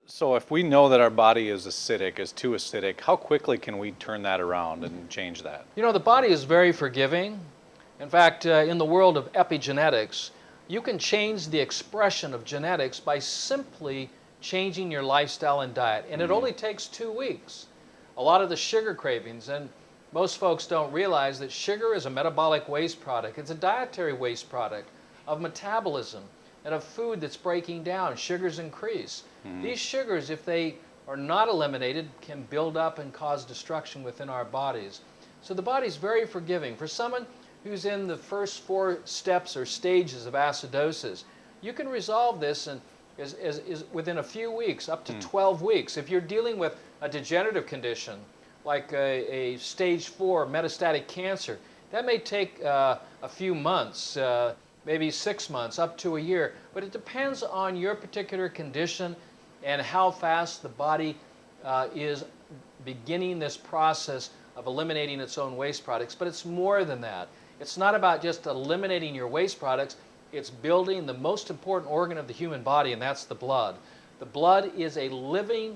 So if we know that our body is acidic, is too acidic, how quickly can we turn that around and change that? You know, the body is very forgiving. In fact, in the world of epigenetics, you can change the expression of genetics by simply changing your lifestyle and diet. And it only takes 2 weeks. A lot of the sugar cravings, and most folks don't realize that sugar is a metabolic waste product. It's a dietary waste product of metabolism and of food that's breaking down. Sugars increase. These sugars, if they are not eliminated, can build up and cause destruction within our bodies. So the body's very forgiving. For someone who's in the first 4 steps or stages of acidosis, you can resolve this within a few weeks, up to 12 weeks. If you're dealing with a degenerative condition, like a stage 4 metastatic cancer, that may take a few months, maybe 6 months, up to a year. But it depends on your particular condition and how fast the body is beginning this process of eliminating its own waste products. But it's more than that. It's not about just eliminating your waste products. It's building the most important organ of the human body, and that's the blood. The blood is a living,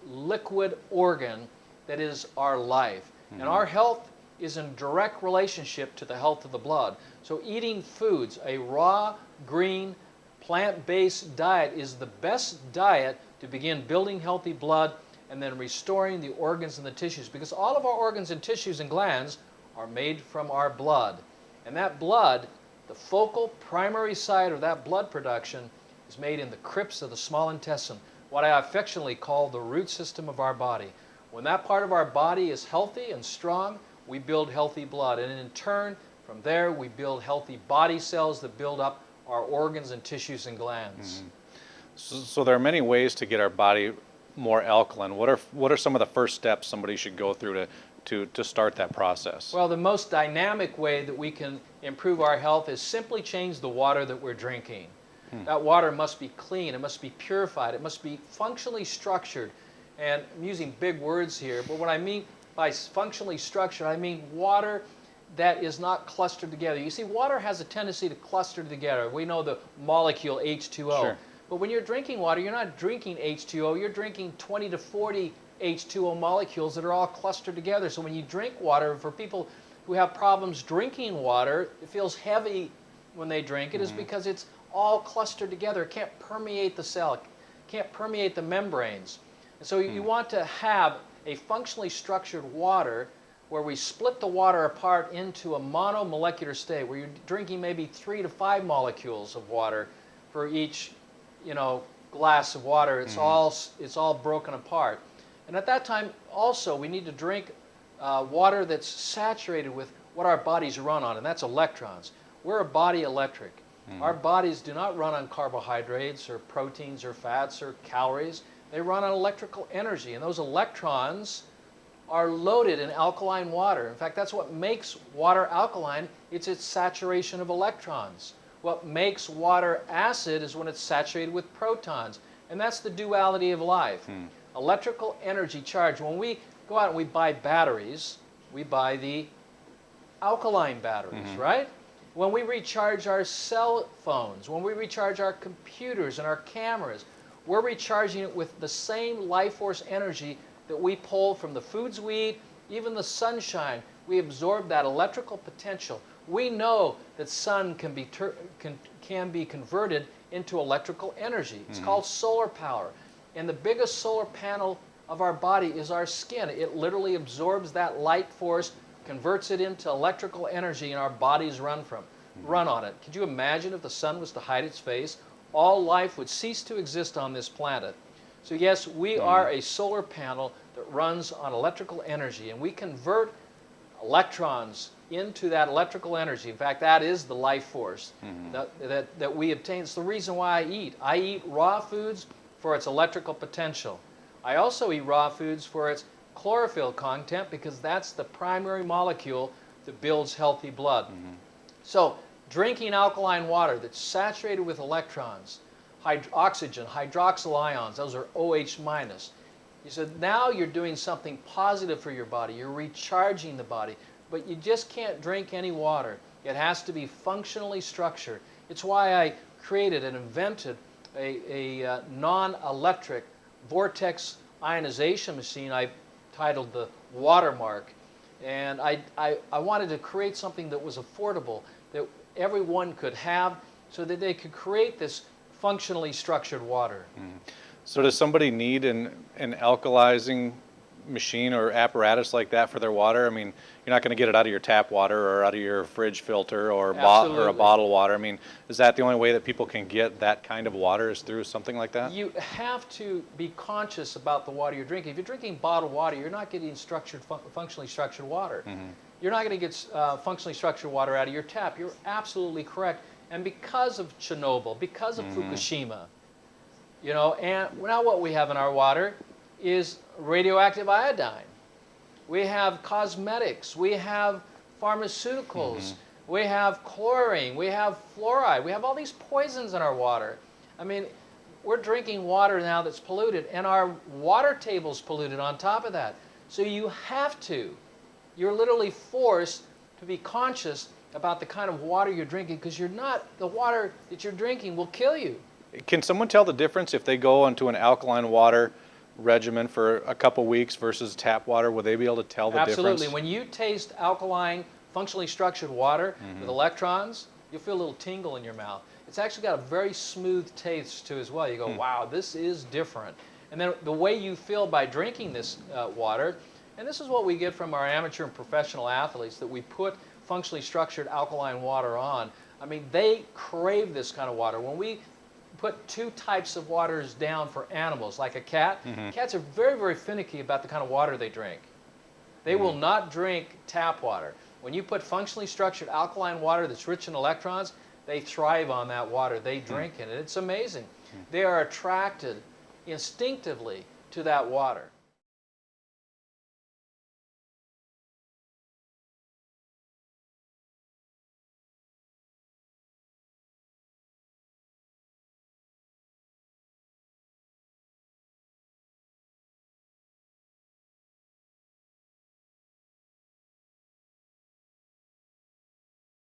liquid organ that is our life. And our health is in direct relationship to the health of the blood. So eating foods, a raw, green, plant-based diet is the best diet to begin building healthy blood and then restoring the organs and the tissues, because all of our organs and tissues and glands are made from our blood. And that blood, the focal primary site of that blood production, is made in the crypts of the small intestine, what I affectionately call the root system of our body. When that part of our body is healthy and strong, we build healthy blood. And in turn, from there, we build healthy body cells that build up our organs and tissues and glands. So there are many ways to get our body more alkaline. What are some of the first steps somebody should go through to start that process? Well, the most dynamic way that we can improve our health is simply change the water that we're drinking. That water must be clean, it must be purified, it must be functionally structured. And I'm using big words here, but what I mean by functionally structured, I mean water that is not clustered together. You see, water has a tendency to cluster together. We know the molecule H2O. Sure. But when you're drinking water, you're not drinking H2O, you're drinking 20 to 40 H2O molecules that are all clustered together. So when you drink water, for people who have problems drinking water, it feels heavy when they drink it, is because it's all clustered together. It can't permeate the cell, it can't permeate the membranes. And so you want to have a functionally structured water where we split the water apart into a monomolecular state, where you're drinking maybe 3 to 5 molecules of water for each, glass of water. It's all broken apart. And at that time, also, we need to drink water that's saturated with what our bodies run on, and that's electrons. We're a body electric. Our bodies do not run on carbohydrates or proteins or fats or calories. They run on electrical energy, and those electrons are loaded in alkaline water. In fact, that's what makes water alkaline. It's its saturation of electrons. What makes water acid is when it's saturated with protons, and that's the duality of life. Electrical energy charge. When we go out and we buy batteries, we buy the alkaline batteries, right? When we recharge our cell phones, when we recharge our computers and our cameras, we're recharging it with the same life force energy that we pull from the foods we eat, even the sunshine. We absorb that electrical potential. We know that sun can be converted into electrical energy. It's called solar power. And the biggest solar panel of our body is our skin. It literally absorbs that light force, converts it into electrical energy, and our bodies run on it. Could you imagine if the sun was to hide its face? All life would cease to exist on this planet. So yes, we are a solar panel that runs on electrical energy, and we convert electrons into that electrical energy. In fact, that is the life force that we obtain. It's the reason why I eat. I eat raw foods for its electrical potential. I also eat raw foods for its chlorophyll content, because that's the primary molecule that builds healthy blood. So drinking alkaline water that's saturated with electrons, oxygen, hydroxyl ions, those are OH minus. You said now you're doing something positive for your body. You're recharging the body. But you just can't drink any water. It has to be functionally structured. It's why I created and invented a non-electric vortex ionization machine I titled the Watermark. And I wanted to create something that was affordable, that everyone could have, so that they could create this functionally structured water. So does somebody need an alkalizing machine or apparatus like that for their water? I mean, you're not going to get it out of your tap water or out of your fridge filter or, or a Absolutely. bottled water. I mean, is that the only way that people can get that kind of water, is through something like that? You have to be conscious about the water you're drinking. If you're drinking bottled water, you're not getting functionally structured water. You're not going to get functionally structured water out of your tap. You're absolutely correct. And because of Chernobyl, because of Fukushima, you know, and now what we have in our water is radioactive iodine. We have cosmetics. We have pharmaceuticals. We have chlorine. We have fluoride. We have all these poisons in our water. I mean, we're drinking water now that's polluted, and our water table's polluted on top of that. So you have to. You're literally forced to be conscious about the kind of water you're drinking, because the water that you're drinking will kill you. Can someone tell the difference if they go into an alkaline water regimen for a couple weeks versus tap water? Would they be able to tell the difference? Absolutely. When you taste alkaline, functionally structured water with electrons, you'll feel a little tingle in your mouth. It's actually got a very smooth taste to it as well. You go, wow, this is different. And then the way you feel by drinking this water, and this is what we get from our amateur and professional athletes that we put functionally structured alkaline water on. I mean, they crave this kind of water. When we put two types of waters down for animals, like a cat, cats are very, very finicky about the kind of water they drink. They will not drink tap water. When you put functionally structured alkaline water that's rich in electrons, they thrive on that water. They drink it. It's amazing. They are attracted instinctively to that water.